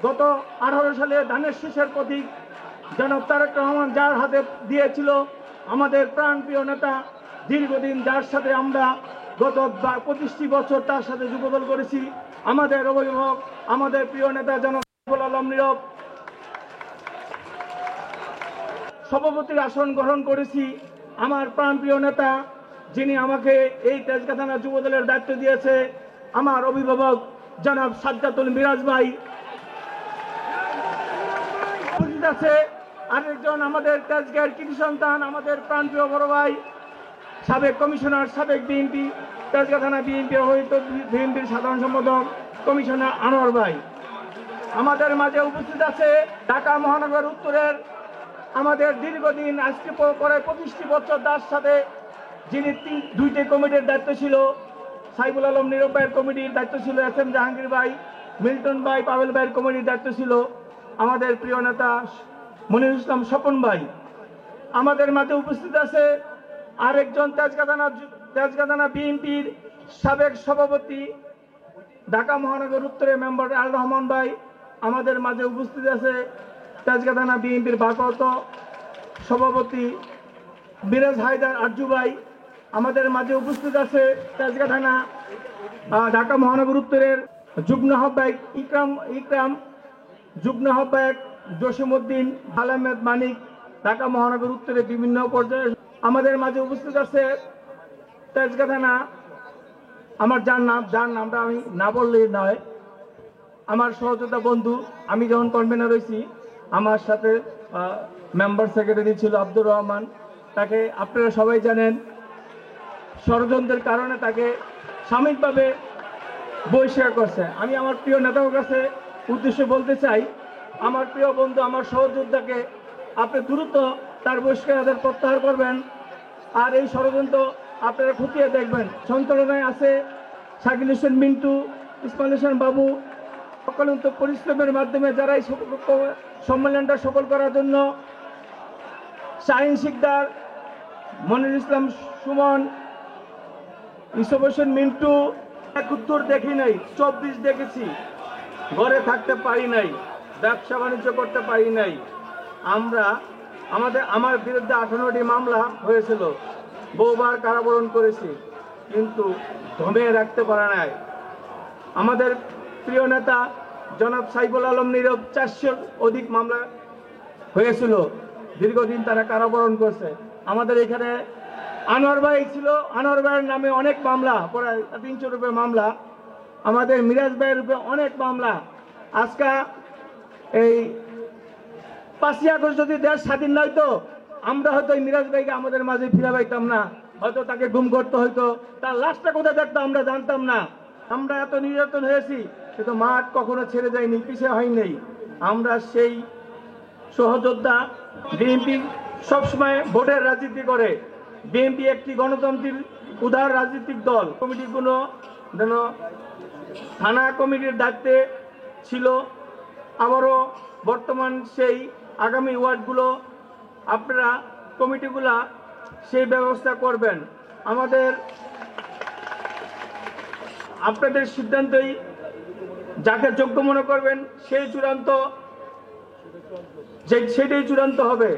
গত 18 সালে ধানের শীষের প্রতীক জনাব তারেক রহমান যার হাতে দিয়েছিল, আমাদের প্রাণপ্রিয় নেতা, দীর্ঘদিন যার সাথে আমরা গত 25টি বছর তার সাথে যুগদল করেছি, আমাদের অভিভাবক, আমাদের প্রিয় নেতা জনাব সাইফুল আলম নীরব সভাপতির আসন গ্রহণ করেছি। আমার প্রাণপ্রিয় নেতা, যিনি আমাকে এই তেজগাঁ থানা যুবদলের দায়িত্ব দিয়েছে, আমার অভিভাবক জনাব সাজ্জাতুল মিরাজ ভাই। উপস্থিত আছে আরেকজন আমাদের তেজগাঁয়ের কৃতি সন্তান, আমাদের প্রাণপ্রিয় বড় ভাই, সাবেক কমিশনার, সাবেক বিএনপি তেজগাঁ থানা বিএনপির সাধারণ সম্পাদক কমিশনার আনোয়ার ভাই। আমাদের মাঝে উপস্থিত আছে ঢাকা মহানগর উত্তরের আমাদের দীর্ঘদিন, আজকে পরে 25টি বছর তার সাথে যিনি দুইটি কমিটির দায়িত্ব ছিল, সাইফুল আলম নীরব ভাইয়ের কমিটির দায়িত্ব ছিল, এস এম জাহাঙ্গীর ভাই, মিল্টন ভাই, পাবেল ভাইয়ের কমিটির দায়িত্ব ছিল আমাদের প্রিয় নেতা মনিরুল ইসলাম স্বপন ভাই। আমাদের মাঝে উপস্থিত আছে আরেকজন তেজগাঁ থানা বিএনপির সাবেক সভাপতি, ঢাকা মহানগর উত্তরের মেম্বার আল রহমান ভাই। আমাদের মাঝে উপস্থিত আছে তেজগাঁ থানা বিএনপির ভারপ্রাপ্ত সভাপতি মিরাজ হায়দার আরজু ভাই। আমাদের মাঝে উপস্থিত আছে তেজগাঁ থানা ঢাকা মহানগর উত্তরের যুগ্ম আহ্বায়ক ইকরাম, যুগ্ম আহ্বায়ক জসিমউদ্দিন, আহমেদ মানিক, ঢাকা মহানগর উত্তরের বিভিন্ন পর্যায়ে। আমাদের মাঝে উপস্থিত আছে তেজগাঁ থানা, আমার যার নামটা আমি না বললেই নয়, আমার সহযোদ্ধা বন্ধু, আমি যখন কনভেনার হয়েছি আমার সাথে মেম্বার সেক্রেটারি ছিল আব্দুর রহমান। তাকে আপনারা সবাই জানেন, ষড়যন্ত্রের কারণে তাকে সাময়িকভাবে বহিষ্কার করছে। আমি আমার প্রিয় নেতার কাছে উদ্দেশ্যে বলতে চাই, আমার প্রিয় বন্ধু, আমার সহযোদ্ধাকে আপনি দ্রুত তার বহিষ্কার প্রত্যাহার করবেন, আর এই ষড়যন্ত্র আপনারা খতিয়ে দেখবেন। সঞ্চালনায় আছে শাকিল হোসেন মিন্টু, ইসমাইল হোসেন বাবু। অক্লান্ত পরিশ্রমের মাধ্যমে যারা এই সম্মেলনটা সফল করার জন্য, শাহিন শিকদার, মনিরুল ইসলাম সুমন, ইসব হোসেন মিন্টু। 71 দেখি নাই, 24 দেখেছি। ঘরে থাকতে পারি নাই, ব্যবসা বাণিজ্য করতে পারি নাই। আমার বিরুদ্ধে 18টি মামলা হয়েছিল, বহুবার কারাবরণ করেছি, কিন্তু দমে রাখতে পারা নাই। আমাদের প্রিয় নেতা জনাব সাইফুল আলম নীরব 400 অধিক মামলা হয়েছিল, দীর্ঘদিন তারা কারাবরণ করছে। আমাদের এখানে আনোয়ার ভাই ছিল, আনোয়ার ভাইয়ের নামে অনেক মামলা, প্রায় 300 রুপে মামলা। আমাদের মিরাজ ভাইয়ের রূপে অনেক মামলা। আজকে এই 5ই আগস্ট যদি দেশ স্বাধীন নয়তো আমরা হয়তো এই মিরাজ ভাইকে আমাদের মাঝে ফিরে পাইতাম না, হয়তো তাকে গুম করতে হইতো, তার লাশটা কোথায় দেখতো আমরা জানতাম না। আমরা এত নির্যাতন হয়েছি, কিন্তু মাঠ কখনো ছেড়ে যায়নি, পিছিয়ে হয়নি। আমরা সেই সহযোদ্ধা। বিএনপি সবসময় ভোটের রাজনীতি করে, বিএনপি একটি গণতন্ত্রের উদার রাজনৈতিক দল। কমিটিগুলো যেন থানা কমিটির দায়িত্বে ছিল, আবারও বর্তমান সেই আগামী ওয়ার্ডগুলো আপনারা কমিটিগুলা সেই ব্যবস্থা করবেন। আপনাদের সিদ্ধান্তই যাকে যোগ্য মনে করবেন সেটাই চূড়ান্ত হবে।